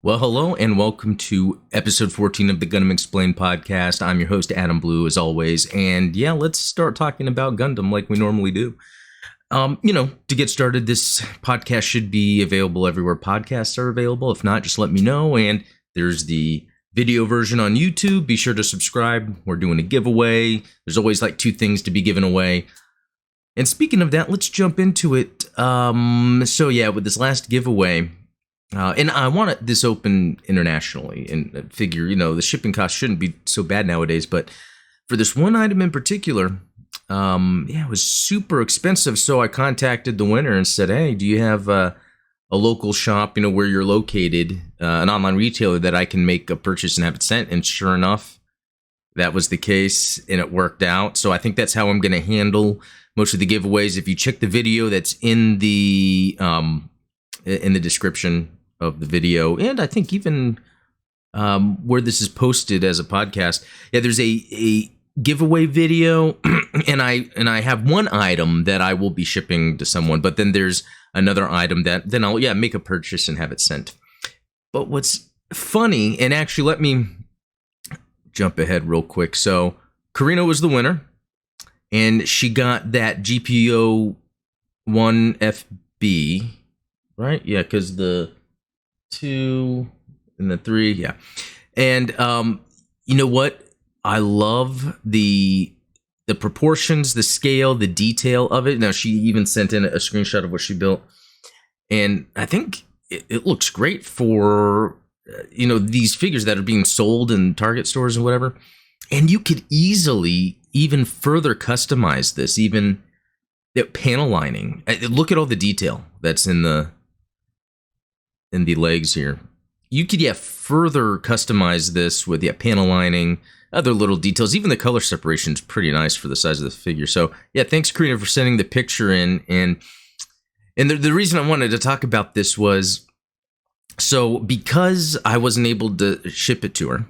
Well, hello and welcome to episode 14 of the Gundam Explained podcast. I'm your host, Adam Blue, as always. And yeah, let's start talking about Gundam like we normally do. To get started, this podcast should be available everywhere podcasts are available. If not, just let me know. And there's the video version on YouTube. Be sure to subscribe. We're doing a giveaway. There's always like 2 things to be given away. And speaking of that, let's jump into it. With this last giveaway, and I want this open internationally and figure, the shipping cost shouldn't be so bad nowadays. But for this one item in particular, it was super expensive. So I contacted the winner and said, hey, do you have a local shop, where you're located, an online retailer that I can make a purchase and have it sent? And sure enough, that was the case and it worked out. So I think that's how I'm going to handle most of the giveaways. If you check the video that's in the description of the video, and I think even where this is posted as a podcast, there's a giveaway video, and I have one item that I will be shipping to someone, but then there's another item that then I'll make a purchase and have it sent. But what's funny, and actually let me jump ahead real quick. So Karina was the winner, and she got that GPO 1FB. Right? Yeah, because the 2 and the 3, yeah. And you know what? I love the proportions, the scale, the detail of it. Now, she even sent in a screenshot of what she built. And I think it looks great for, these figures that are being sold in Target stores and whatever. And you could easily even further customize this, even the panel lining. Look at all the detail that's in the legs here. You could further customize this with panel lining, other little details. Even the color separation is pretty nice for the size of the figure. So thanks Karina for sending the picture in. And the reason I wanted to talk about this was, so because I wasn't able to ship it to her,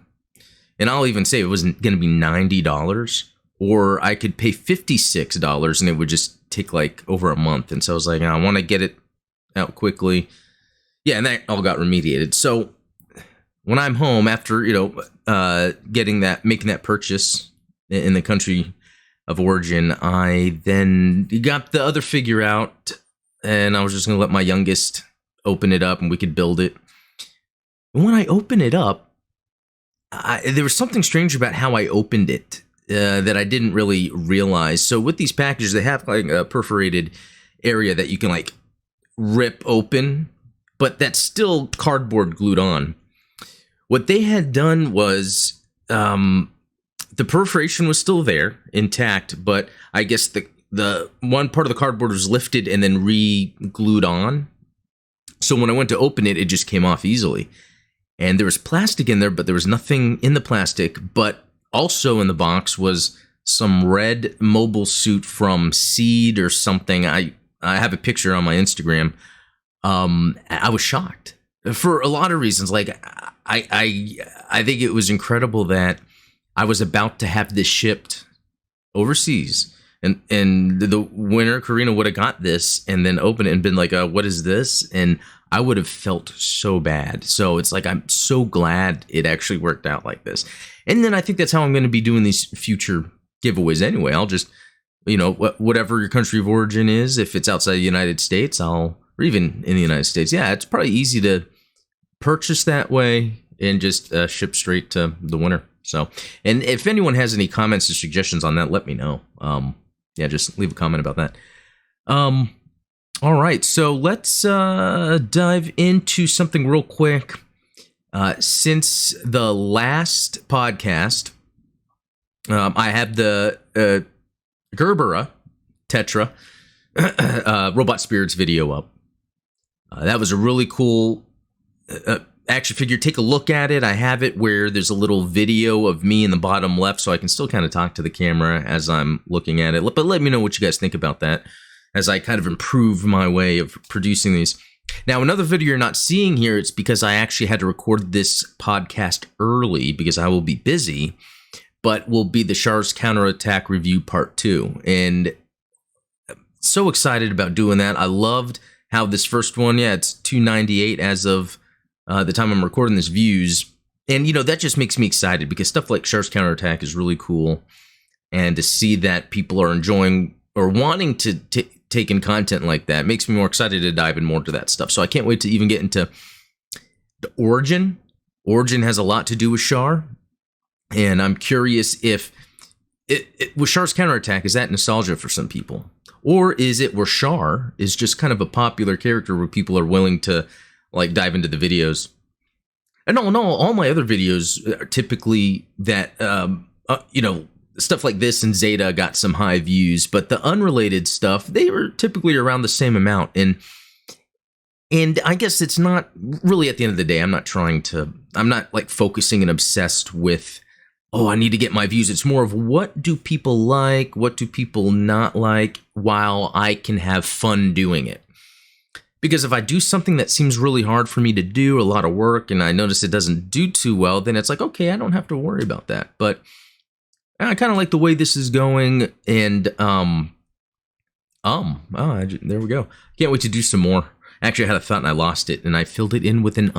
and I'll even say it wasn't going to be $90, or I could pay $56 and it would just take like over a month. And so I was like, I want to get it out quickly. Yeah, and that all got remediated. So when I'm home after, making that purchase in the country of origin, I then got the other figure out, and I was just going to let my youngest open it up and we could build it. And when I open it up, there was something strange about how I opened it that I didn't really realize. So with these packages, they have like a perforated area that you can like rip open, but that's still cardboard glued on. What they had done was the perforation was still there, intact, but I guess the one part of the cardboard was lifted and then re-glued on. So when I went to open it, it just came off easily. And there was plastic in there, but there was nothing in the plastic. But also in the box was some red mobile suit from Seed or something. I have a picture on my Instagram. I was shocked for a lot of reasons. Like I think it was incredible that I was about to have this shipped overseas, and the winner, Karina, would have got this and then opened it and been like, what is this? And I would have felt so bad. So it's like, I'm so glad it actually worked out like this. And then I think that's how I'm going to be doing these future giveaways anyway. I'll just, whatever your country of origin is, if it's outside the United States, or even in the United States, it's probably easy to purchase that way and just ship straight to the winner. So, and if anyone has any comments or suggestions on that, let me know. Just leave a comment about that. All right, so let's dive into something real quick. Since the last podcast, I have the Gerbera Tetra Robot Spirits video up. That was a really cool action figure. Take a look at it. I have it where there's a little video of me in the bottom left, so I can still kind of talk to the camera as I'm looking at it. But let me know what you guys think about that as I kind of improve my way of producing these. Now, another video you're not seeing here, it's because I actually had to record this podcast early because I will be busy, but will be the Char's Counterattack Review Part 2. And so excited about doing that. I loved how this first one, it's $298 as of the time I'm recording this, views. And, that just makes me excited because stuff like Shar's Counterattack is really cool. And to see that people are enjoying or wanting to take in content like that makes me more excited to dive in more into that stuff. So I can't wait to even get into the Origin. Origin has a lot to do with Char. And I'm curious if with Shar's Counterattack, is that nostalgia for some people? Or is it where Char is just kind of a popular character where people are willing to like dive into the videos? And no, all my other videos are typically that, stuff like this and Zeta got some high views, but the unrelated stuff, they were typically around the same amount. And I guess it's not really, at the end of the day, I'm not like focusing and obsessed with, oh, I need to get my views. It's more of what do people like? What do people not like, while I can have fun doing it? Because if I do something that seems really hard for me to do, a lot of work, and I notice it doesn't do too well, then it's like, okay, I don't have to worry about that. But I kind of like the way this is going, and there we go. Can't wait to do some more. Actually, I had a thought and I lost it, and I filled it in with an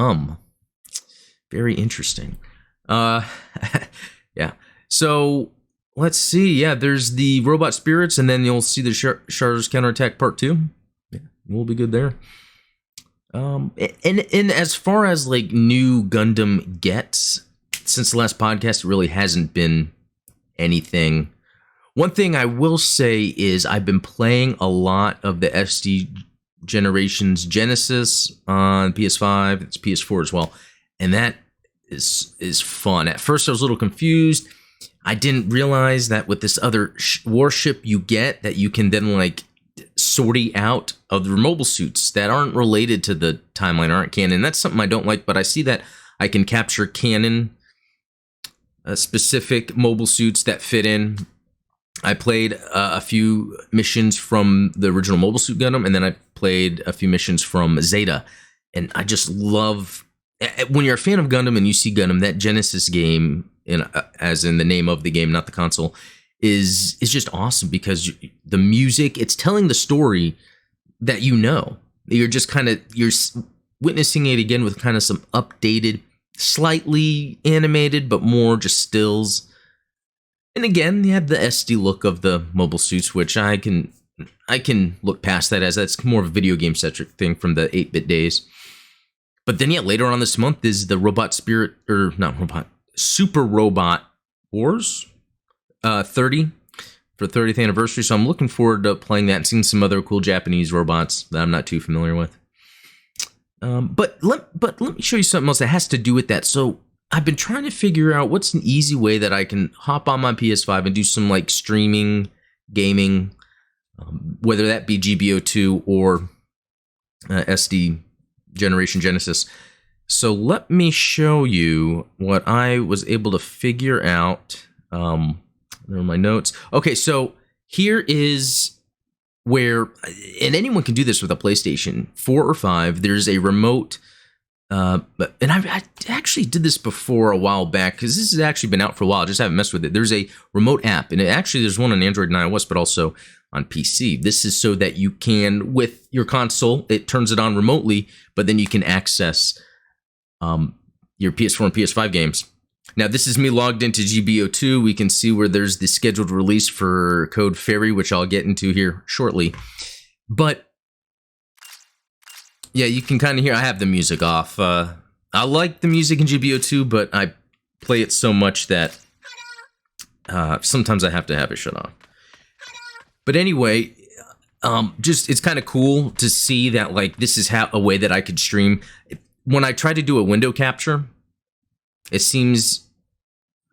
Very interesting. Yeah. So let's see. Yeah, there's the Robot Spirits, and then you'll see the Char's Counterattack Part 2. Yeah, we'll be good there. And as far as like new Gundam gets, since the last podcast, it really hasn't been anything. One thing I will say is I've been playing a lot of the SD generation's Genesis on PS5. It's PS4 as well, and that is fun. At first, I was a little confused. I didn't realize that with this other warship you get, that you can then like sortie out of the mobile suits that aren't related to the timeline, aren't canon. That's something I don't like, but I see that I can capture canon specific mobile suits that fit in. I played a few missions from the original Mobile Suit Gundam, and then I played a few missions from Zeta. And I just love, when you're a fan of Gundam and you see Gundam, that Genesis game, as in the name of the game, not the console, is just awesome because the music, it's telling the story that you know. You're just you're witnessing it again with kind of some updated, slightly animated, but more just stills. And again, you have the SD look of the mobile suits, which I can look past that, as that's more of a video game centric thing from the 8-bit days. But then, yeah, later on this month is the Super Robot Wars 30 for 30th anniversary. So I'm looking forward to playing that and seeing some other cool Japanese robots that I'm not too familiar with. But let me show you something else that has to do with that. So I've been trying to figure out what's an easy way that I can hop on my PS5 and do some like streaming gaming, whether that be GBO2 or SD Generation Genesis. So let me show you what I was able to figure out. There are my notes. Okay, so here is where, and anyone can do this with a PlayStation 4 or 5. There's a remote. And I actually did this before a while back because this has actually been out for a while. I just haven't messed with it. There's a remote app, and there's one on Android and iOS, but also on PC. This is so that you can, with your console, it turns it on remotely, but then you can access your PS4 and PS5 games. Now, this is me logged into GBO2. We can see where there's the scheduled release for Code Fairy, which I'll get into here shortly. But yeah, you can kind of hear I have the music off. I like the music in GBO2, but I play it so much that sometimes I have to have it shut off. But anyway, just it's kind of cool to see that like this is a way that I could stream. When I try to do a window capture, it seems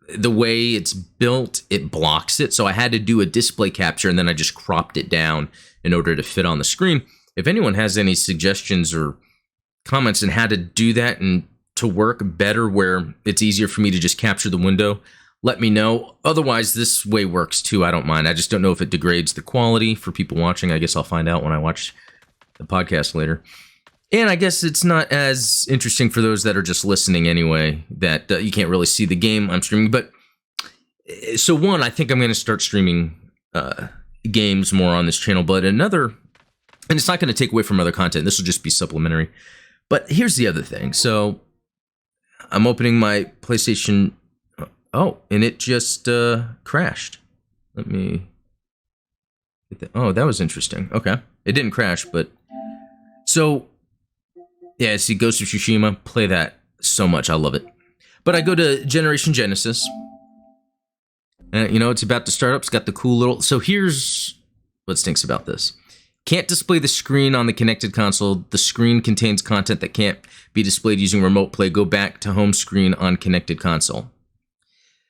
the way it's built, it blocks it. So I had to do a display capture, and then I just cropped it down in order to fit on the screen. If anyone has any suggestions or comments on how to do that and to work better where it's easier for me to just capture the window, let me know. Otherwise, this way works too. I don't mind. I just don't know if it degrades the quality for people watching. I guess I'll find out when I watch the podcast later. And I guess it's not as interesting for those that are just listening anyway, that you can't really see the game I'm streaming. But so one, I think I'm going to start streaming games more on this channel. But another, and it's not going to take away from other content. This will just be supplementary. But here's the other thing. So I'm opening my PlayStation. Oh, and it just crashed. Let me get that. Oh, that was interesting. Okay. It didn't crash, but... So, yeah, see, Ghost of Tsushima, play that so much. I love it. But I go to Generation Genesis. You know, it's about to start up. It's got the cool little... So here's what stinks about this. Can't display the screen on the connected console. The screen contains content that can't be displayed using remote play. Go back to home screen on connected console.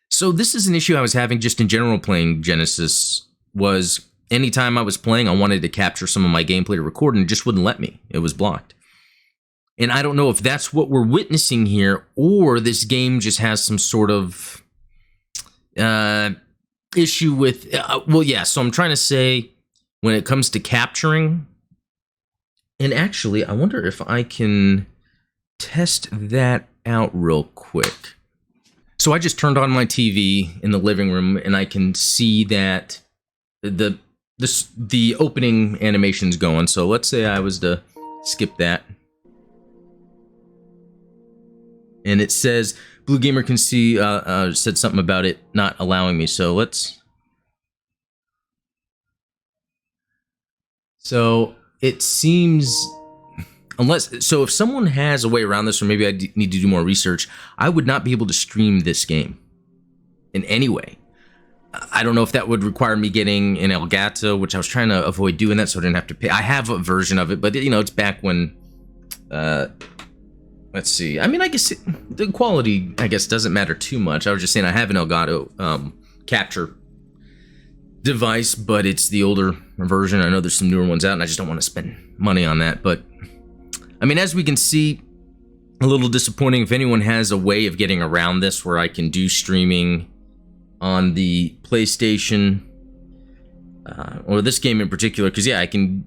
So this is an issue I was having just in general playing Genesis, was anytime I was playing, I wanted to capture some of my gameplay to record, and it just wouldn't let me. It was blocked. And I don't know if that's what we're witnessing here, or this game just has some sort of issue with... well, yeah, so I'm trying to say... When it comes to capturing, and actually, I wonder if I can test that out real quick. So I just turned on my TV in the living room, and I can see that the opening animation's going. So let's say I was to skip that. And it says, Blue Gamer can see, said something about it not allowing me. So let's... So it seems, so if someone has a way around this, or maybe I need to do more research, I would not be able to stream this game in any way. I don't know if that would require me getting an Elgato, which I was trying to avoid doing that so I didn't have to pay. I have a version of it, but you know, it's back when, let's see. I mean, I guess the quality, I guess, doesn't matter too much. I was just saying I have an Elgato capture device, but it's the older version. I know there's some newer ones out, and I just don't want to spend money on that. But I mean, as we can see, a little disappointing. If anyone has a way of getting around this where I can do streaming on the PlayStation, or this game in particular, because yeah, I can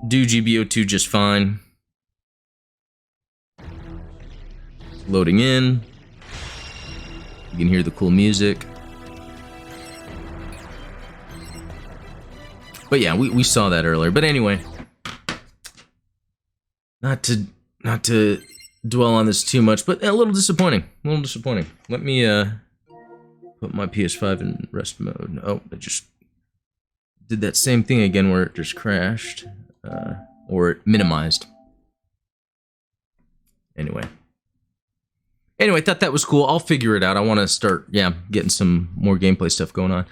do GBO2 just fine. Loading in. You can hear the cool music. But yeah, we saw that earlier. But anyway, not to dwell on this too much, but a little disappointing. A little disappointing. Let me put my PS5 in rest mode. Oh, I just did that same thing again where it just crashed, or it minimized. Anyway, I thought that was cool. I'll figure it out. I want to start, getting some more gameplay stuff going on.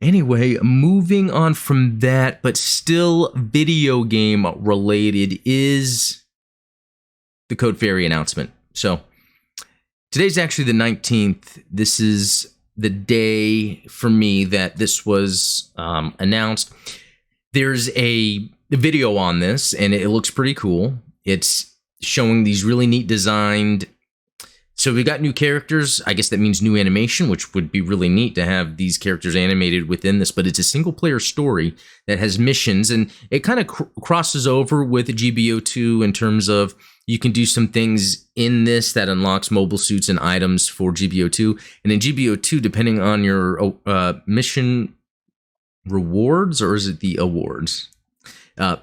Anyway, moving on from that, but still video game related, is the Code Fairy announcement. So, today's actually the 19th. This is the day for me that this was announced. There's a video on this, and it looks pretty cool. It's showing these really neat designed... So we got new characters. I guess that means new animation, which would be really neat to have these characters animated within this. But it's a single-player story that has missions, and it kind of crosses over with GBO2 in terms of you can do some things in this that unlocks mobile suits and items for GBO2. And in GBO2, depending on your mission rewards, or is it the awards,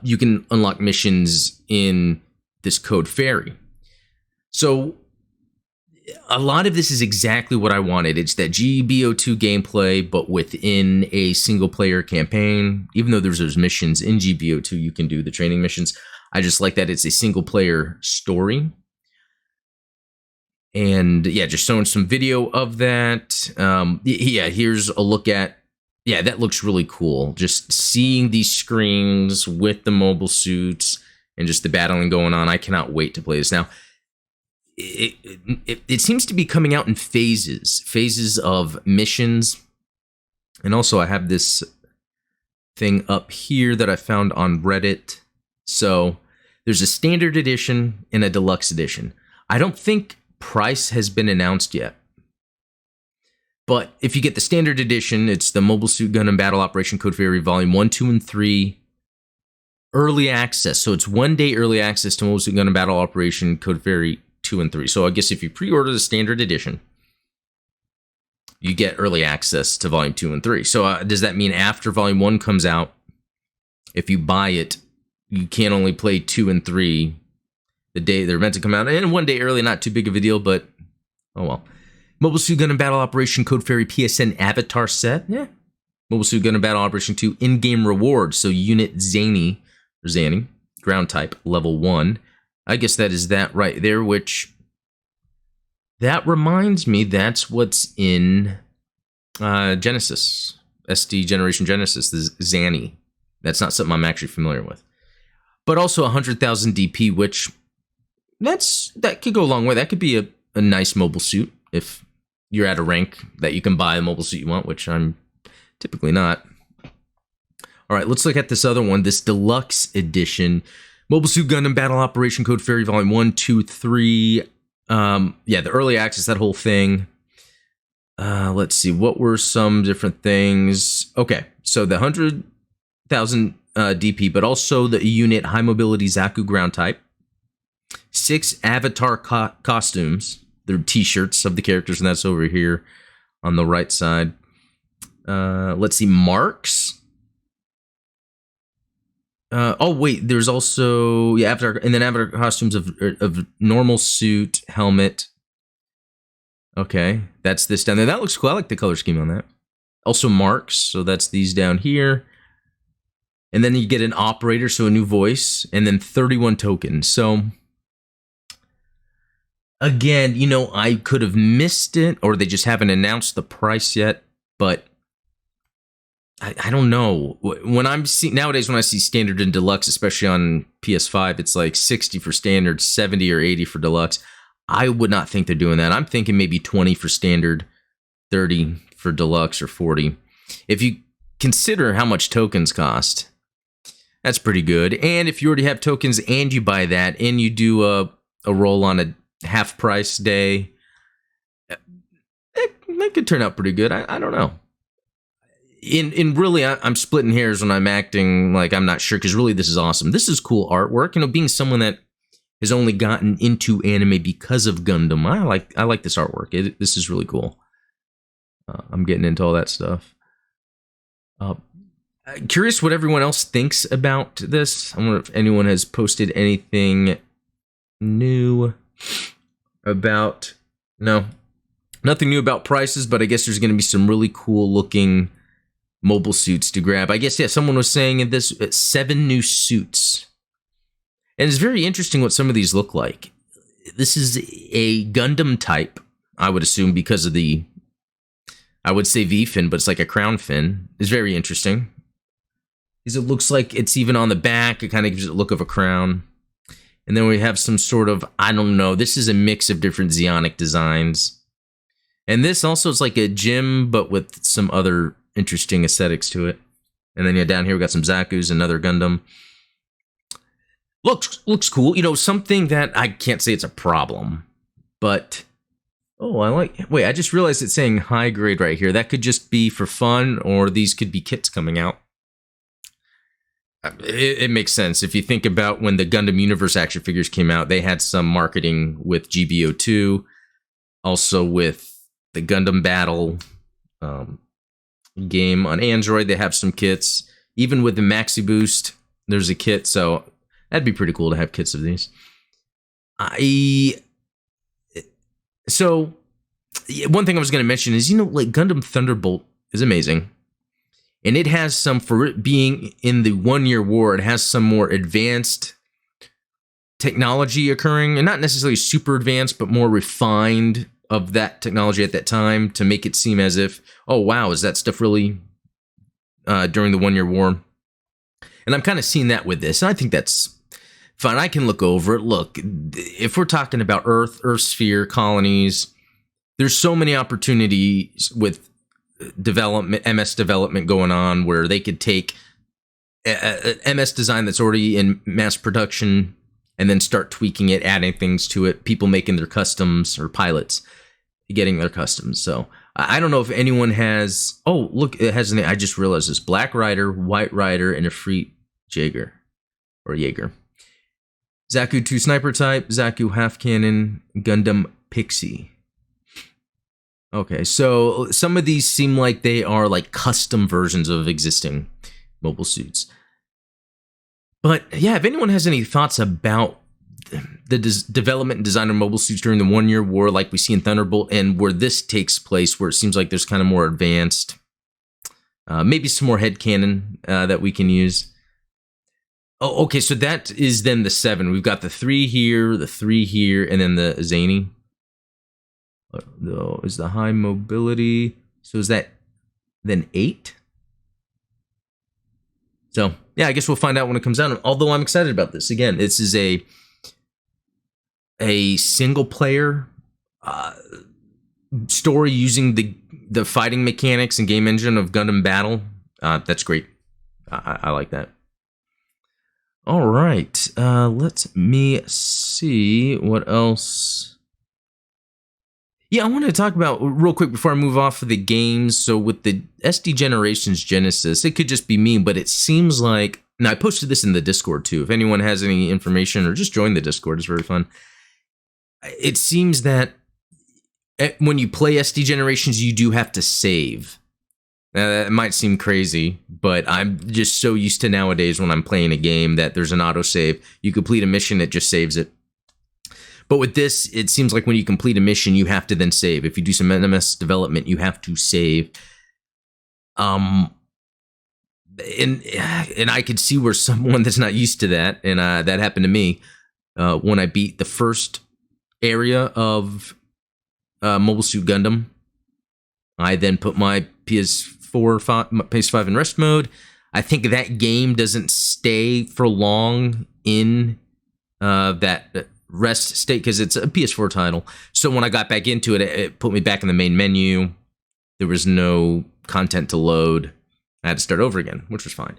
you can unlock missions in this Code Fairy. So a lot of this is exactly what I wanted. It's that GBO2 gameplay, but within a single-player campaign. Even though there's those missions in GBO2, you can do the training missions. I just like that it's a single-player story. And yeah, just showing some video of that. Yeah, here's a look at... Yeah, that looks really cool. Just seeing these screens with the mobile suits and just the battling going on. I cannot wait to play this. Now, it seems to be coming out in phases of missions. And also I have this thing up here that I found on Reddit. So there's a standard edition and a deluxe edition. I don't think price has been announced yet. But if you get the standard edition, it's the Mobile Suit Gundam Battle Operation Code Fairy Volume 1, 2, and 3 early access. So it's 1 day early access to Mobile Suit Gundam Battle Operation Code Fairy 2 and 3. So I guess if you pre-order the standard edition, you get early access to Volume 2 and 3. So does that mean after Volume 1 comes out, if you buy it, you can't only play 2 and 3? the day they're meant to come out. And 1 day early, not too big of a deal, but oh well. Mobile Suit Gundam Battle Operation Code Fairy PSN Avatar Set. Yeah. Mobile Suit Gundam Battle Operation 2 in-game rewards. So Unit Zany, ground type, level 1. I guess that is that right there, which... That reminds me, that's what's in Genesis. SD Generation Genesis, the Zany. That's not something I'm actually familiar with. But also 100,000 DP, which... That could go a long way. That could be a nice mobile suit if you're at a rank that you can buy a mobile suit you want, which I'm typically not. All right, let's look at this other one, this deluxe edition. Mobile Suit Gundam Battle Operation Code Fairy Volume 1, 2, 3. Yeah, the early access, that whole thing. Let's see, what were some different things? Okay, so the 100,000 DP, but also the unit High Mobility Zaku ground type. 6 avatar costumes. They're t-shirts of the characters, and that's over here on the right side. Let's see, marks. Oh wait, there's also avatar, and then avatar costumes of normal suit, helmet. Okay, that's this down there. That looks cool. I like the color scheme on that. Also marks, so that's these down here. And then you get an operator, so a new voice, and then 31 tokens. So again, you know, I could have missed it, or they just haven't announced the price yet, but I don't know. When nowadays, when I see standard and deluxe, especially on PS5, it's like 60 for standard, 70 or 80 for deluxe. I would not think they're doing that. I'm thinking maybe 20 for standard, 30 for deluxe, or 40. If you consider how much tokens cost, that's pretty good. And if you already have tokens and you buy that, and you do a roll on a half price day, that could turn out pretty good. I don't know. In really, I'm splitting hairs when I'm acting like I'm not sure, because really this is awesome. This is cool artwork. You know, being someone that has only gotten into anime because of Gundam, I like this artwork. This is really cool. I'm getting into all that stuff. Curious what everyone else thinks about this. I wonder if anyone has posted anything new about... No, nothing new about prices, but I guess there's going to be some really cool looking mobile suits to grab. I guess, yeah, someone was saying in this 7 new suits. And it's very interesting what some of these look like. This is a Gundam type, I would assume, because of the... I would say V-fin, but it's like a crown fin. It's very interesting. Because it looks like it's even on the back. It kind of gives it a look of a crown. And then we have some sort of, I don't know, this is a mix of different Zeonic designs. And this also is like a gym, but with some other interesting aesthetics to it. And then down here we got some Zaku's, another Gundam. Looks cool. You know, something that I can't say it's a problem, but... Oh, wait, I just realized it's saying high grade right here. That could just be for fun, or these could be kits coming out. It makes sense. If you think about when the Gundam Universe action figures came out, they had some marketing with GBO2, also with the Gundam Battle game on Android. They have some kits. Even with the Maxi Boost, there's a kit, so that'd be pretty cool to have kits of these. So, one thing I was going to mention is, you know, like Gundam Thunderbolt is amazing. And it has some, for it being in the 1 year war, it has some more advanced technology occurring. And not necessarily super advanced, but more refined of that technology at that time to make it seem as if, oh, wow, is that stuff really during the 1 year war? And I'm kind of seeing that with this. And I think that's fine. I can look over it. Look, if we're talking about Earth sphere, colonies, there's so many opportunities with development, MS development going on, where they could take a MS design that's already in mass production and then start tweaking it, adding things to it, people making their customs, or pilots getting their customs. So I don't know if anyone has... Oh, look, it has a name. I just realized this. Black Rider, White Rider, and a Free Jaeger. Or Jaeger. Zaku 2 Sniper Type, Zaku Half Cannon, Gundam Pixie. Okay, so some of these seem like they are like custom versions of existing mobile suits. But yeah, if anyone has any thoughts about the development and design of mobile suits during the 1 Year War, like we see in Thunderbolt, and where this takes place, where it seems like there's kind of more advanced, maybe some more headcanon that we can use. Oh, okay, so that is then the 7. We've got the 3 here, the 3 here, and then the zany. Is the high mobility? So is that then 8? So yeah, I guess we'll find out when it comes out. Although I'm excited about this. Again, this is a single player story using the fighting mechanics and game engine of Gundam Battle. That's great. I like that. All right, let me see what else. Yeah, I wanted to talk about real quick before I move off of the games. So with the SD Generations Genesis, it could just be me, but it seems like, and I posted this in the Discord too. If anyone has any information, or just join the Discord, it's very fun. It seems that when you play SD Generations, you do have to save. Now, that might seem crazy, but I'm just so used to nowadays when I'm playing a game that there's an autosave. You complete a mission, it just saves it. But with this, it seems like when you complete a mission, you have to then save. If you do some NMS development, you have to save. And I could see where someone that's not used to that, and that happened to me when I beat the first area of Mobile Suit Gundam. I then put my PS5 in rest mode. I think that game doesn't stay for long in that rest state because it's a PS4 title. So when I got back into it, it put me back in the main menu. There was no content to load. I had to start over again, which was fine.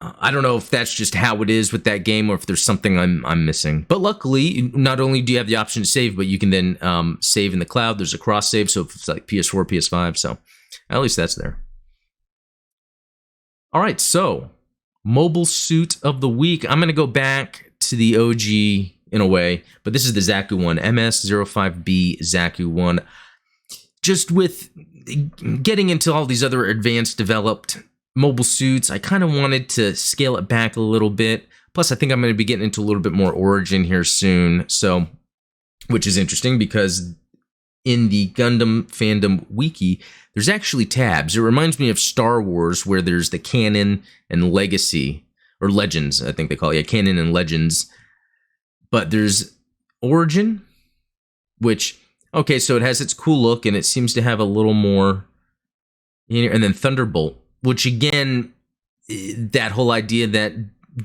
I don't know if that's just how it is with that game or if there's something I'm missing. But luckily, not only do you have the option to save, but you can then save in the cloud. There's a cross save, so if it's like PS4, PS5, so at least that's there. All right, so mobile suit of the week. I'm going to go back to the OG in a way, but this is the Zaku 1, MS-05B Zaku 1. Just with getting into all these other advanced developed mobile suits, I kind of wanted to scale it back a little bit. Plus, I think I'm going to be getting into a little bit more Origin here soon, so which is interesting because in the Gundam fandom wiki, there's actually tabs. It reminds me of Star Wars, where there's the canon and legacy, or legends, I think they call it. Yeah, canon and legends. But there's Origin, which, okay, so it has its cool look, and it seems to have a little more, and then Thunderbolt, which again, that whole idea that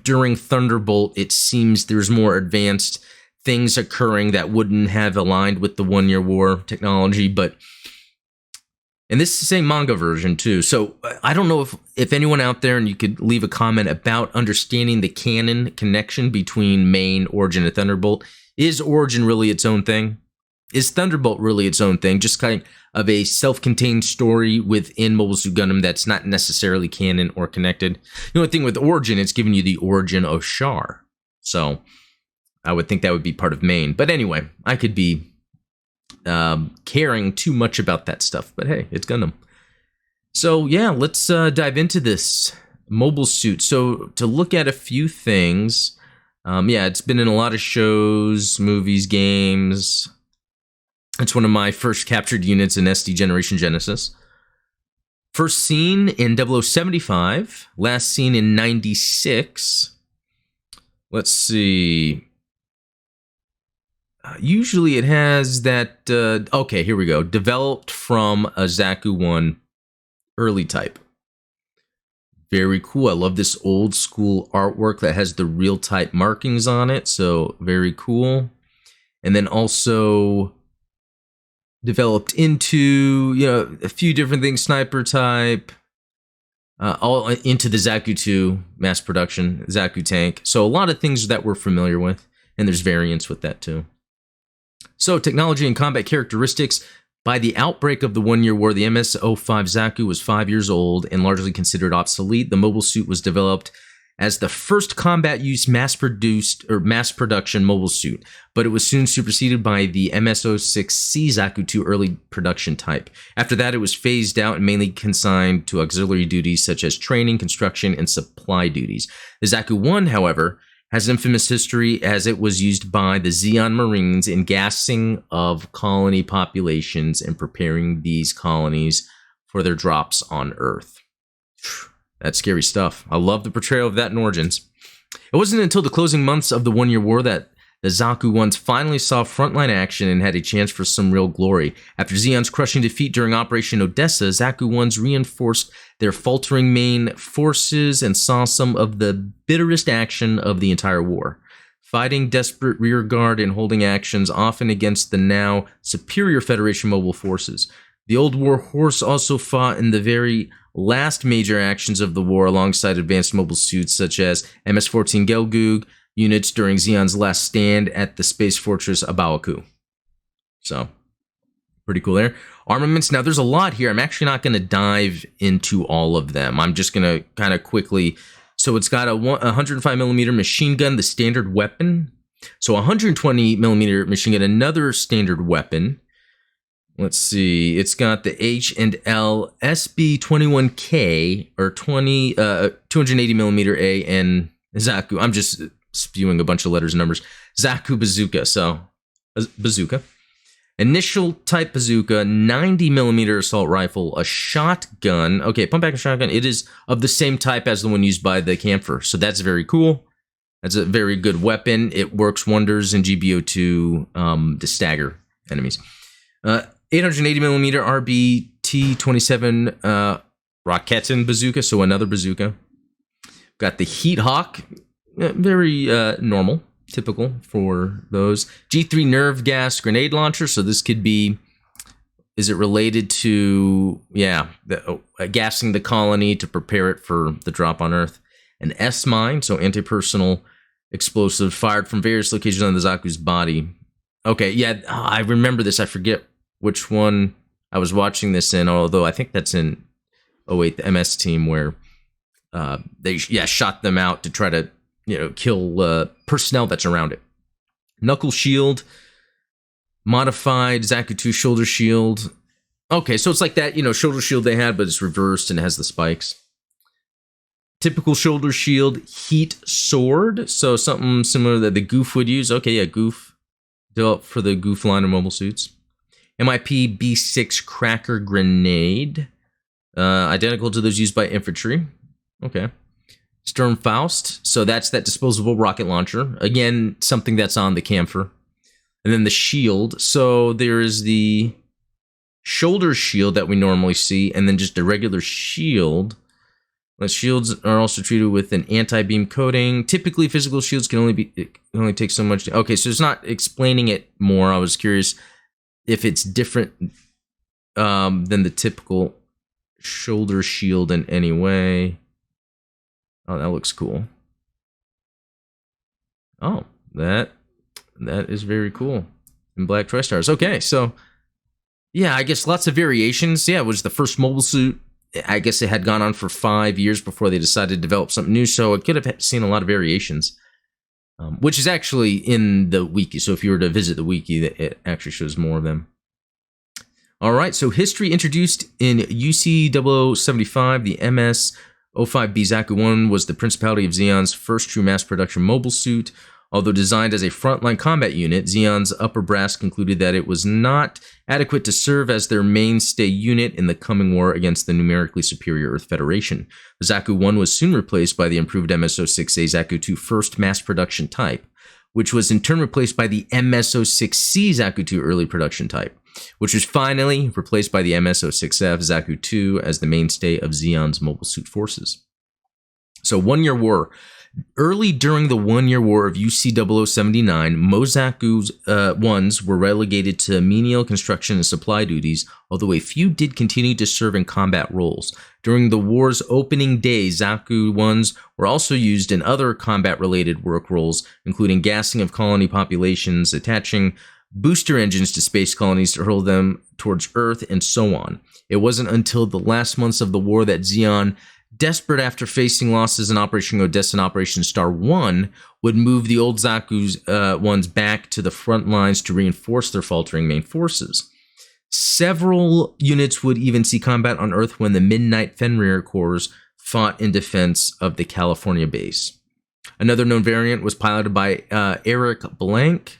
during Thunderbolt, it seems there's more advanced things occurring that wouldn't have aligned with the 1 Year War technology, but, and this is the same manga version too. So I don't know if anyone out there, and you could leave a comment about understanding the canon connection between main, Origin, and Thunderbolt. Is Origin really its own thing? Is Thunderbolt really its own thing? Just kind of a self-contained story within Mobile Suit Gundam that's not necessarily canon or connected. The only thing with Origin, it's giving you the origin of Char. So I would think that would be part of main. But anyway, I could be caring too much about that stuff. But hey, it's Gundam. So yeah, let's dive into this mobile suit. So to look at a few things, yeah, it's been in a lot of shows, movies, games. It's one of my first captured units in SD Generation Genesis. First seen in 0075, last seen in 96. Let's see. Usually it has that, okay, here we go. Developed from a Zaku 1 early type. Very cool. I love this old school artwork that has the real type markings on it. So very cool. And then also developed into, a few different things, sniper type, all into the Zaku 2 mass production, Zaku tank. So a lot of things that we're familiar with, and there's variants with that too. So technology and combat characteristics. By the outbreak of the 1 Year War, the MS-05 Zaku was 5 years old and largely considered obsolete. The mobile suit was developed as the first combat use mass production mobile suit, but it was soon superseded by the MS-06C Zaku 2 early production type. After that, it was phased out and mainly consigned to auxiliary duties such as training, construction, and supply duties. The Zaku 1, however, has infamous history as it was used by the Zeon Marines in gassing of colony populations and preparing these colonies for their drops on Earth. That's scary stuff. I love the portrayal of that in Origins. It wasn't until the closing months of the One Year War that the Zaku Is finally saw frontline action and had a chance for some real glory. After Zeon's crushing defeat during Operation Odessa, Zaku Is reinforced their faltering main forces and saw some of the bitterest action of the entire war. Fighting desperate rearguard and holding actions often against the now superior Federation mobile forces. The Old War Horse also fought in the very last major actions of the war alongside advanced mobile suits such as MS-14 Gelgoog units during Zeon's last stand at the space fortress Abawaku. So, pretty cool there. Armaments. Now, there's a lot here. I'm actually not going to dive into all of them. I'm just going to kind of quickly... So, it's got a 105mm machine gun, the standard weapon. So, 120mm machine gun, another standard weapon. Let's see. It's got the H&L SB-21K, or 280mm A, and Zaku. I'm just spewing a bunch of letters and numbers. Zaku bazooka. So, bazooka. Initial type bazooka, 90mm assault rifle, a shotgun. Okay, pump action shotgun. It is of the same type as the one used by the Camphor. So that's very cool. That's a very good weapon. It works wonders in GBO2 to stagger enemies. 880mm RBT-27 Raketen bazooka. So another bazooka. Got the Heat Hawk. Very normal. Typical for those. G3 nerve gas grenade launcher. So this could be, is it related to, gassing the colony to prepare it for the drop on Earth. An S-mine, so anti-personal explosive fired from various locations on the Zaku's body. Okay, yeah, I remember this. I forget which one I was watching this in, although I think that's in 08, the MS team, where they shot them out to try to kill personnel that's around it. Knuckle shield, modified Zaku 2 shoulder shield. Okay, so it's like that, shoulder shield they had, but it's reversed and it has the spikes. Typical shoulder shield, heat sword. So something similar that the Goof would use. Okay, yeah, Goof. Developed for the Goof line of mobile suits. MIP B6 cracker grenade. Identical to those used by infantry. Okay. Sturmfaust, so that's that disposable rocket launcher. Again, something that's on the Camphor. And then the shield. So there is the shoulder shield that we normally see, and then just a regular shield. The shields are also treated with an anti-beam coating. Typically, physical shields can only take so much. Okay, so it's not explaining it more. I was curious if it's different than the typical shoulder shield in any way. Oh, that looks cool. Oh, that is very cool. And black tri-stars. Okay, so yeah, I guess lots of variations. Yeah, it was the first mobile suit. I guess it had gone on for 5 years before they decided to develop something new, so it could have seen a lot of variations, which is actually in the wiki. So if you were to visit the wiki, it actually shows more of them. All right, so history introduced in UC 0075, the MS 05B Zaku I was the Principality of Zeon's first true mass production mobile suit. Although designed as a frontline combat unit, Zeon's upper brass concluded that it was not adequate to serve as their mainstay unit in the coming war against the numerically superior Earth Federation. The Zaku I was soon replaced by the improved MS-06A Zaku II first mass production type, which was in turn replaced by the MS-06C Zaku II early production type, which was finally replaced by the MS-06F Zaku II as the mainstay of Zeon's mobile suit forces. So 1 year war. Early during the 1 year war of UC 0079, most Zaku's ones were relegated to menial construction and supply duties, although a few did continue to serve in combat roles. During the war's opening days, Zaku Is were also used in other combat-related work roles, including gassing of colony populations, attaching booster engines to space colonies to hurl them towards Earth, and so on. It wasn't until the last months of the war that Zeon, desperate after facing losses in Operation Odessa and Operation Star 1, would move the old Zaku ones back to the front lines to reinforce their faltering main forces. Several units would even see combat on Earth when the Midnight Fenrir Corps fought in defense of the California base. Another known variant was piloted by Eric Blanque,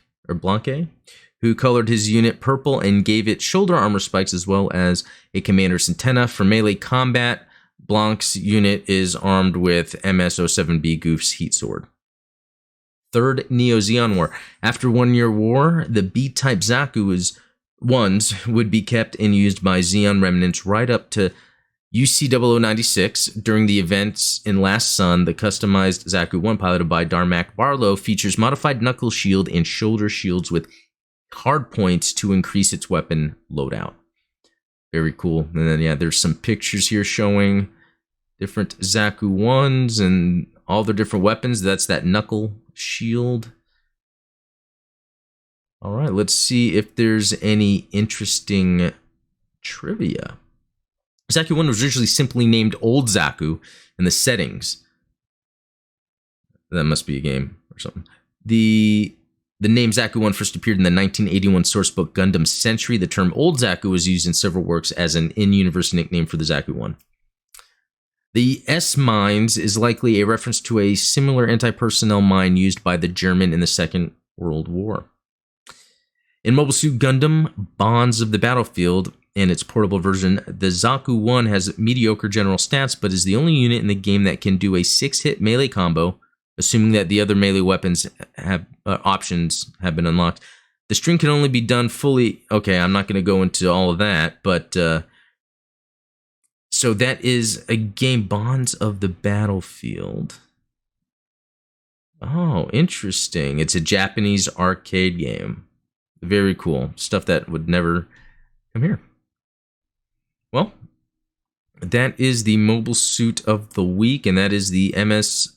who colored his unit purple and gave it shoulder armor spikes as well as a commander's antenna. For melee combat, Blanc's unit is armed with MS-07B Goof's heat sword. Third Neo-Xeon War. After 1 year war, the B-type Zaku ones would be kept and used by Xeon remnants right up to UC0096. During the events in Last Sun, the customized Zaku I piloted by Darmak Barlow features modified knuckle shield and shoulder shields with hard points to increase its weapon loadout. Very cool. And then, yeah, there's some pictures here showing different Zaku ones and all their different weapons. That's that knuckle shield. All right, let's see if there's any interesting trivia. Zaku I was originally simply named Old Zaku in the settings. That must be a game or something. The name Zaku I first appeared in the 1981 sourcebook Gundam Century. The term Old Zaku was used in several works as an in-universe nickname for the Zaku I. The S-Mines is likely a reference to a similar anti-personnel mine used by the German in the Second World War. In Mobile Suit Gundam, Bonds of the Battlefield, and its portable version, the Zaku I has mediocre general stats, but is the only unit in the game that can do a 6-hit melee combo, assuming that the other melee weapons have options have been unlocked. The string can only be done fully. Okay, I'm not going to go into all of that, but so that is a game, Bonds of the Battlefield. Oh, interesting. It's a Japanese arcade game. Very cool. Stuff that would never come here. Well, that is the mobile suit of the week, and that is the MS-05B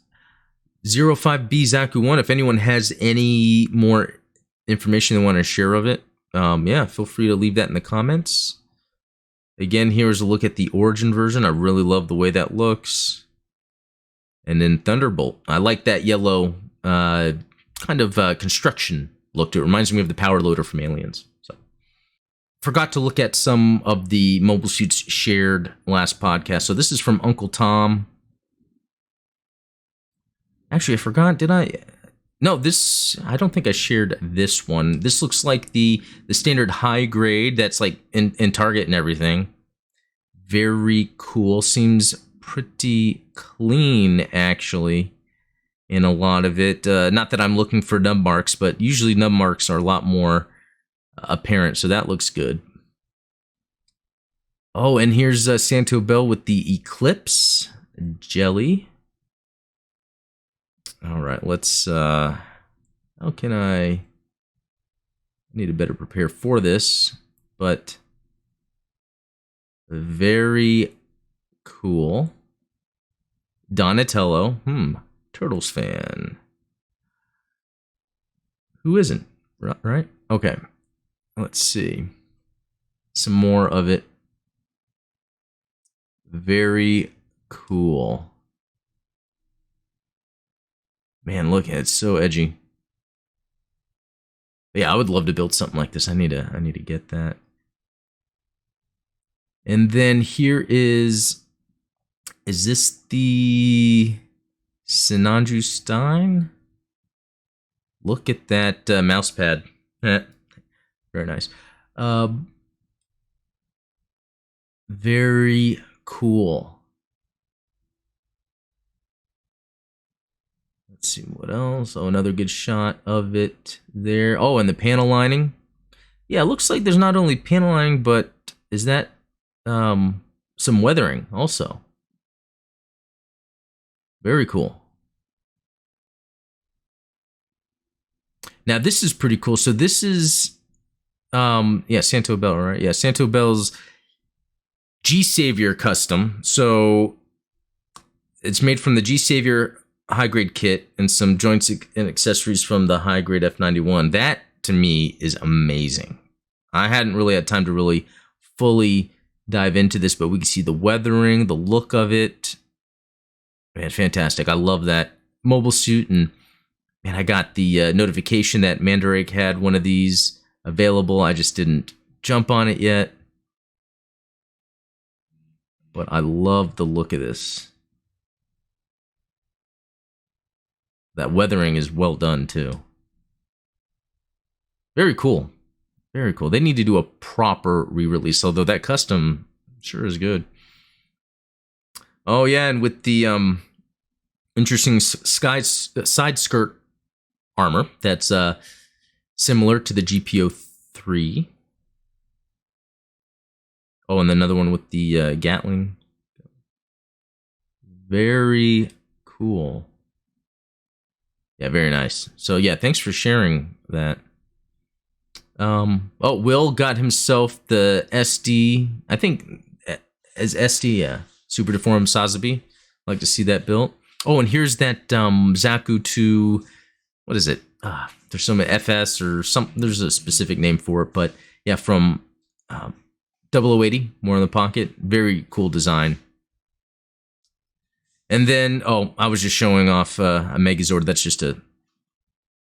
Zaku I. If anyone has any more information they want to share of it, yeah, feel free to leave that in the comments. Again, here's a look at the Origin version. I really love the way that looks. And then Thunderbolt. I like that yellow kind of construction look to it. Reminds me of the power loader from Aliens. So, forgot to look at some of the mobile suits shared last podcast. So this is from Uncle Tom. Actually, I forgot. Did I? No, this, I don't think I shared this one. This looks like the standard high grade that's like in Target and everything. Very cool. Seems pretty clean, actually, in a lot of it. Not that I'm looking for nub marks, but usually nub marks are a lot more apparent, so that looks good. Oh, and here's Santo Bell with the Eclipse jelly. All right, let's, how can I need to better prepare for this, but very cool. Donatello, Turtles fan. Who isn't, right? Okay, let's see. Some more of it. Very cool. Man, look at it, it's so edgy. But yeah, I would love to build something like this. I need to get that. And then here is this the Sinanju Stein? Look at that mouse pad. Very nice. Very cool. Let's see what else. Oh, another good shot of it there. Oh, and the panel lining. Yeah, it looks like there's not only panel lining, but is that some weathering also. Very cool. Now this is pretty cool. So this is yeah, Santo Bell, right? Yeah, Santo Bell's G-Saviour custom. So it's made from the G-Saviour high-grade kit and some joints and accessories from the high-grade F91. That, to me, is amazing. I hadn't really had time to really fully dive into this, but we can see the weathering, the look of it. Man, fantastic. I love that mobile suit, and man, I got the notification that Mandarake had one of these available. I just didn't jump on it yet. But I love the look of this. that weathering is well done too. Very cool. Very cool. They need to do a proper re-release, although that custom sure is good. Oh yeah, and with the interesting side skirt armor that's similar to the GPO-3. Oh, and another one with the Gatling. Very cool. Yeah, very nice. So yeah, thanks for sharing that. Oh, Will got himself the SD, I think as SD, yeah. Super Deformed Sazabi. I'd like to see that built. Oh, and here's that Zaku II, what is it? There's some FS or something, there's a specific name for it, but yeah, from 0080, more in the pocket. Very cool design. And then, oh, I was just showing off a Megazord. That's just a,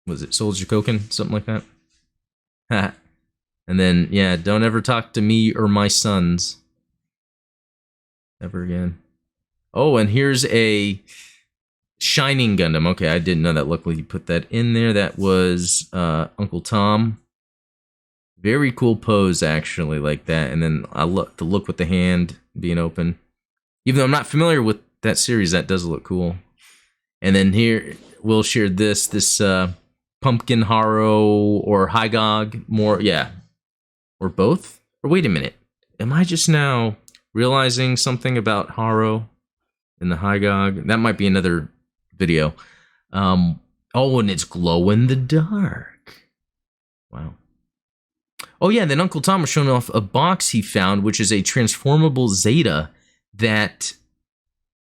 was it Soldier Koken? Something like that. And then, yeah, don't ever talk to me or my sons. Ever again. Oh, and here's a Shining Gundam. Okay, I didn't know that. Luckily, you put that in there. That was Uncle Tom. Very cool pose, actually, like that. And then I look the look with the hand being open. Even though I'm not familiar with that series, that does look cool. And then here, Will shared this Pumpkin Haro or Hygog. More, yeah. Or both? Or wait a minute. Am I just now realizing something about Haro and the Hygog? That might be another video. Oh, and it's glow in the dark. Wow. Oh yeah, then Uncle Tom was showing off a box he found, which is a transformable Zeta that,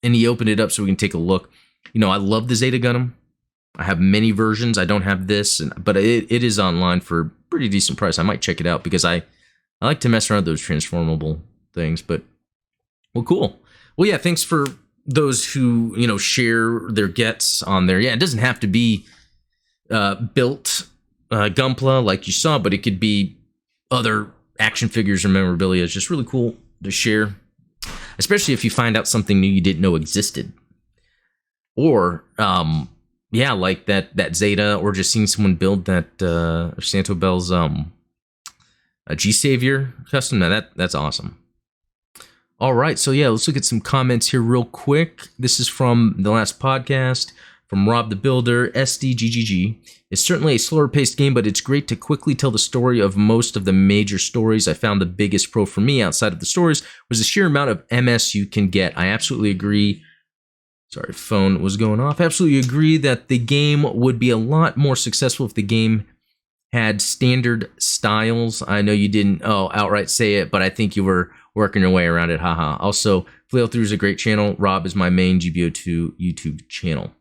and he opened it up so we can take a look. You know, I love the Zeta Gundam. I have many versions. I don't have this, but it is online for a pretty decent price. I might check it out because I like to mess around with those transformable things. But, well, cool. Well, yeah, thanks for those who, you know, share their gets on there. Yeah, it doesn't have to be built Gunpla like you saw, but it could be other action figures or memorabilia. It's just really cool to share, especially if you find out something new you didn't know existed. Or, yeah, like that Zeta, or just seeing someone build that Santo Bell's G-Saviour custom. Now that's awesome. All right, so yeah, let's look at some comments here real quick. This is from the last podcast, from Rob the Builder, SDGGG. It's certainly a slower paced game, but it's great to quickly tell the story of most of the major stories. I found the biggest pro for me outside of the stories was the sheer amount of MS you can get. I absolutely agree. Sorry, phone was going off. Absolutely agree that the game would be a lot more successful if the game had standard styles. I know you didn't outright say it, but I think you were working your way around it. Haha. Also, Flail Through is a great channel. Rob is my main GBO2 YouTube channel.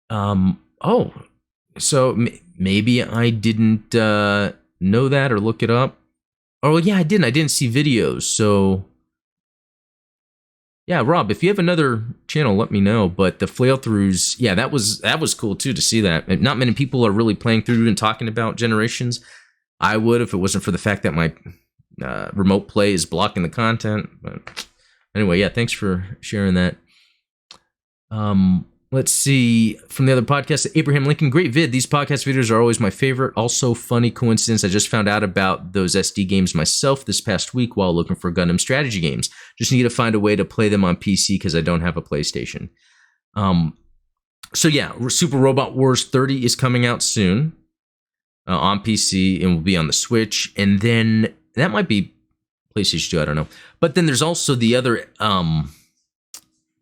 Oh, so maybe I didn't know that or look it up. Oh yeah, I didn't. I didn't see videos. So yeah, Rob, if you have another channel, let me know. But the Flail Throughs, yeah, that was cool too to see that. And not many people are really playing through and talking about Generations. I would if it wasn't for the fact that my remote play is blocking the content. But anyway, yeah, thanks for sharing that. Let's see, from the other podcast, Abraham Lincoln, great vid. These podcast videos are always my favorite. Also, funny coincidence, I just found out about those SD games myself this past week while looking for Gundam strategy games. Just need to find a way to play them on PC because I don't have a PlayStation. So yeah, Super Robot Wars 30 is coming out soon on PC and will be on the Switch. And then that might be PlayStation 2, I don't know. But then there's also the other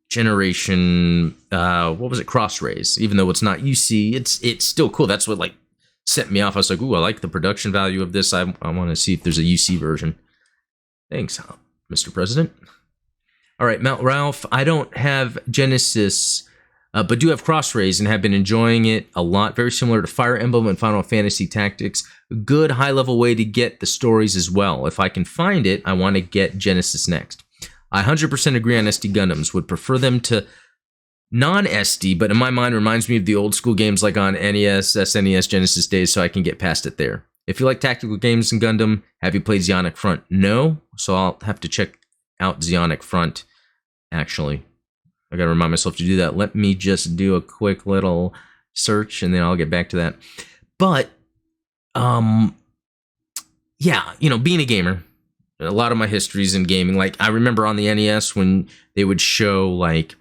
generation, what was it, Cross-Rays. Even though it's not UC, it's still cool. That's what like set me off. I was like, ooh, I like the production value of this. I want to see if there's a UC version. Thanks, Mr. President. All right, Mount Ralph, I don't have Genesis, but do have Cross-Rays and have been enjoying it a lot. Very similar to Fire Emblem and Final Fantasy Tactics. Good high-level way to get the stories as well. If I can find it, I want to get Genesis next. I 100% agree on SD Gundams. Would prefer them to non-SD, but in my mind reminds me of the old school games like on NES, SNES, Genesis days, so I can get past it there. If you like tactical games in Gundam, have you played Zeonic Front? No, so I'll have to check out Zeonic Front, actually. I gotta remind myself to do that. Let me just do a quick little search, and then I'll get back to that. But, yeah, being a gamer, a lot of my history's in gaming. Like, I remember on the NES when they would show, like,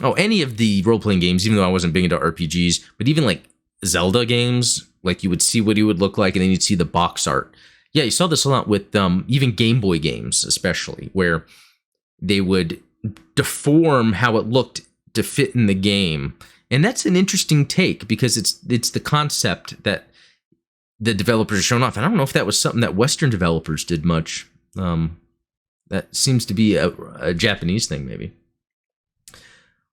any of the role-playing games, even though I wasn't big into RPGs, but even, like, Zelda games, like, you would see what he would look like, and then you'd see the box art. Yeah, you saw this a lot with even Game Boy games, especially, where they would deform how it looked to fit in the game. And that's an interesting take, because it's the concept that the developers are showing off. And I don't know if that was something that Western developers did much. That seems to be a Japanese thing, maybe.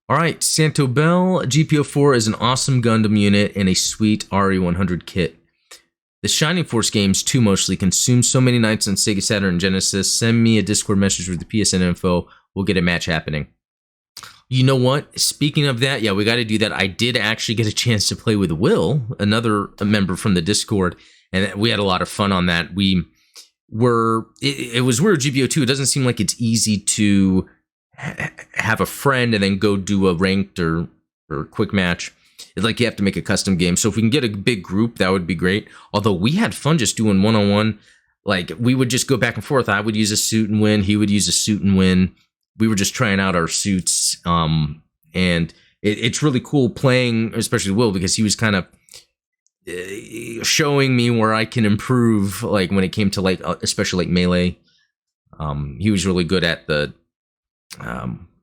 All right, Santo Bell, GPO4 is an awesome Gundam unit and a sweet RE100 kit. The Shining Force games, too, mostly consume so many nights on Sega Saturn and Genesis. Send me a Discord message with the PSN info. We'll get a match happening. You know what? Speaking of that, yeah, we got to do that. I did actually get a chance to play with Will, another member from the Discord, and we had a lot of fun on that. It was weird, GPO2. It doesn't seem like it's easy to have a friend and then go do a ranked or quick match. It's like you have to make a custom game. So if we can get a big group, that would be great. Although we had fun just doing one-on-one. Like, we would just go back and forth. I would use a suit and win. He would use a suit and win. We were just trying out our suits. And it's really cool playing, especially Will, because he was kind of showing me where I can improve, like, when it came to, like, especially, like, melee. He was really good at the,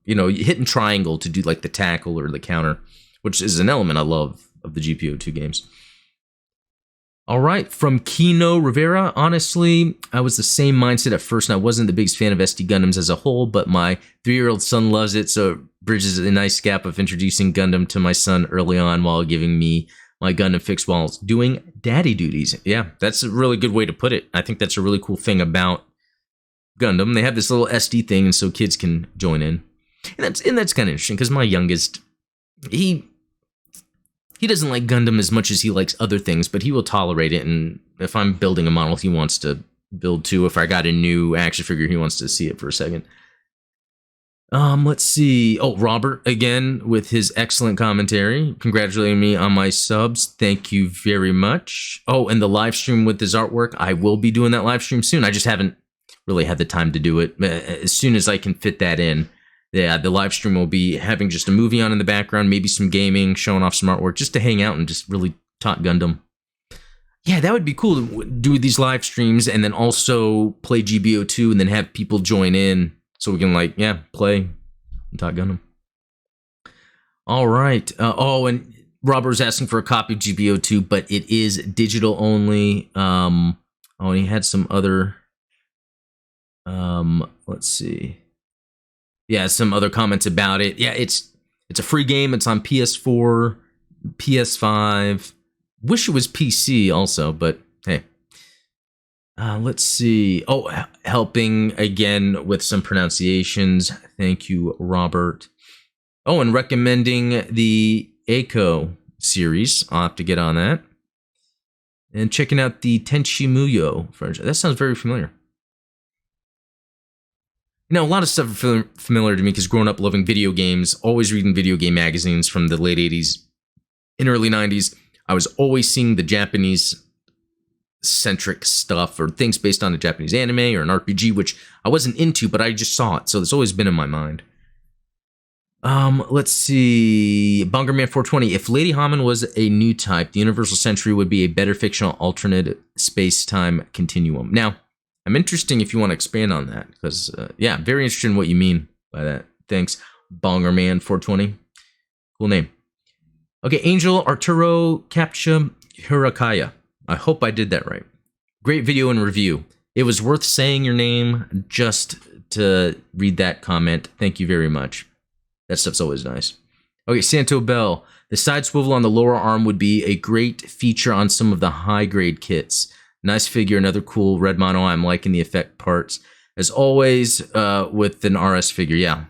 hitting triangle to do, like, the tackle or the counter, which is an element I love of the GPO2 games. All right, from Kino Rivera, honestly, I was the same mindset at first, and I wasn't the biggest fan of SD Gundams as a whole, but my 3-year-old son loves it, so it bridges a nice gap of introducing Gundam to my son early on while giving me my Gundam fix while doing daddy duties. Yeah, that's a really good way to put it. I think that's a really cool thing about Gundam. They have this little SD thing, and so kids can join in. And that's kind of interesting, because my youngest, he doesn't like Gundam as much as he likes other things, but he will tolerate it. And if I'm building a model he wants to build too, if I got a new action figure, he wants to see it for a second. Let's see. Oh, Robert, again, with his excellent commentary, congratulating me on my subs. Thank you very much. Oh, and the live stream with his artwork. I will be doing that live stream soon. I just haven't really had the time to do it. As soon as I can fit that in. Yeah, the live stream will be having just a movie on in the background, maybe some gaming, showing off some artwork, just to hang out and just really talk Gundam. Yeah, that would be cool to do these live streams and then also play GBO2 and then have people join in so we can, like, play and talk Gundam. All right. And Robert's asking for a copy of GBO2, but it is digital only. And he had some other... let's see... Yeah, some other comments about it. Yeah, it's a free game. It's on PS4, PS5. Wish it was PC also, but hey. Let's see. Oh, helping again with some pronunciations. Thank you, Robert. Oh, and recommending the Eiko series. I'll have to get on that. And checking out the Tenchi Muyo franchise. That sounds very familiar. A lot of stuff are familiar to me because growing up loving video games, always reading video game magazines from the late 80s and early 90s, I was always seeing the Japanese-centric stuff or things based on a Japanese anime or an RPG, which I wasn't into, but I just saw it, so it's always been in my mind. Let's see. Bongerman 420. If Lady Hammond was a new type, the Universal Century would be a better fictional alternate space-time continuum. Now, I'm interested if you want to expand on that, because, very interested in what you mean by that. Thanks, Bongerman 420. Cool name. Okay, Angel Arturo Captcha Hirakaya. I hope I did that right. Great video and review. It was worth saying your name just to read that comment. Thank you very much. That stuff's always nice. Okay, Santo Bell. The side swivel on the lower arm would be a great feature on some of the high-grade kits. Nice figure, another cool red mono. I'm liking the effect parts. As always, with an RS figure, yeah.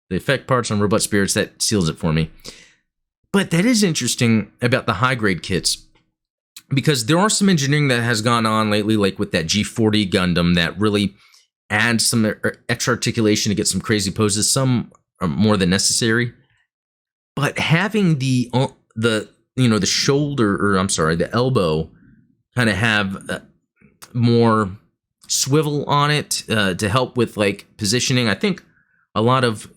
The effect parts on Robot Spirits, that seals it for me. But that is interesting about the high-grade kits, because there are some engineering that has gone on lately, like with that G40 Gundam, that really adds some extra articulation to get some crazy poses. Some more than necessary. But having the shoulder, or I'm sorry, the elbow kind of have more swivel on it to help with like positioning. I think a lot of,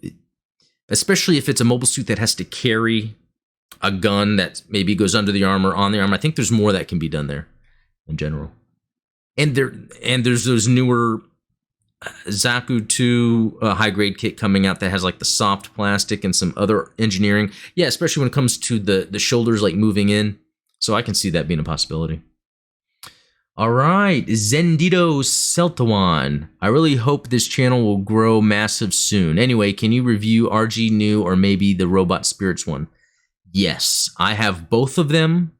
especially if it's a mobile suit that has to carry a gun that maybe goes under the arm or on the arm, I think there's more that can be done there in general. And there's those newer Zaku II high grade kit coming out that has like the soft plastic and some other engineering. Yeah, especially when it comes to the shoulders like moving in. So I can see that being a possibility. All right, Zendito Celtawan. I really hope this channel will grow massive soon. Anyway, can you review RG New or maybe the Robot Spirits one? Yes, I have both of them,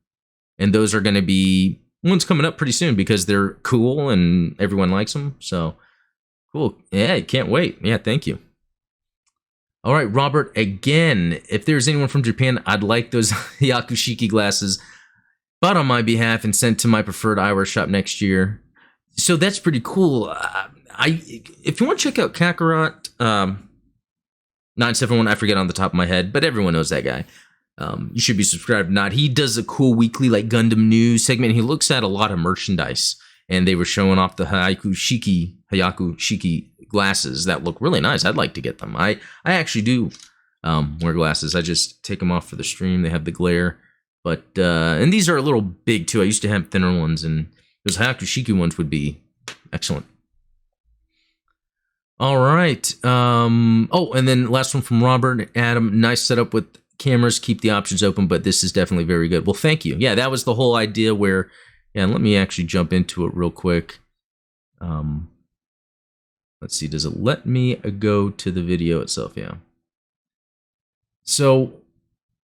and those are going to be one's coming up pretty soon because they're cool and everyone likes them. So cool. Yeah, can't wait. Yeah, thank you. All right, Robert, again, if there's anyone from Japan, I'd like those Yakushiki glasses bought on my behalf and sent to my preferred eyewear shop next year. So that's pretty cool. If you want to check out Kakarot 971, I forget on the top of my head, but everyone knows that guy. You should be subscribed. Not he does a cool weekly like Gundam news segment. He looks at a lot of merchandise, and they were showing off the Hayakushiki glasses that look really nice. I'd like to get them. I actually do wear glasses. I just take them off for the stream. They have the glare. But, and these are a little big too. I used to have thinner ones, and those Hayakushiki ones would be excellent. All right. Oh, and then last one from Robert. Adam, nice setup with cameras. Keep the options open, but this is definitely very good. Well, thank you. Yeah, that was the whole idea where, and let me actually jump into it real quick. Let's see. Does it let me go to the video itself? Yeah. So,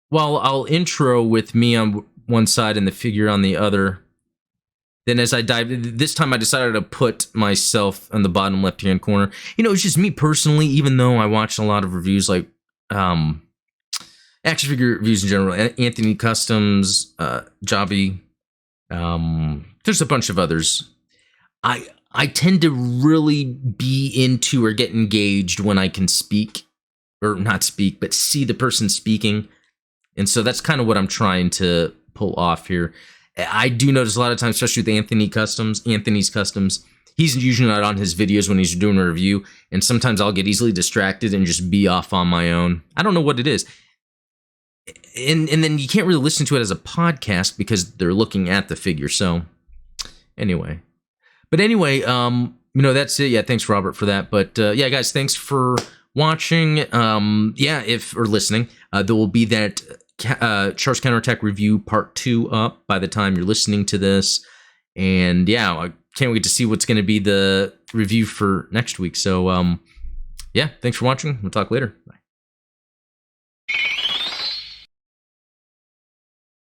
while I'll intro with me on one side and the figure on the other, then as I dive, this time I decided to put myself on the bottom left-hand corner. You know, it's just me personally, even though I watched a lot of reviews like action figure reviews in general, Anthony Customs, Javi, there's a bunch of others. I tend to really be into or get engaged when I can speak, or not speak, but see the person speaking. And so that's kind of what I'm trying to pull off here. I do notice a lot of times, especially with Anthony's Customs, he's usually not on his videos when he's doing a review, and sometimes I'll get easily distracted and just be off on my own. I don't know what it is. And then you can't really listen to it as a podcast because they're looking at the figure. So anyway. But anyway, that's it. Yeah, thanks, Robert, for that. But yeah, guys, thanks for watching. Or listening. There will be that Char's Counterattack review part 2 up by the time you're listening to this. And yeah, I can't wait to see what's going to be the review for next week. So yeah, thanks for watching. We'll talk later. Bye.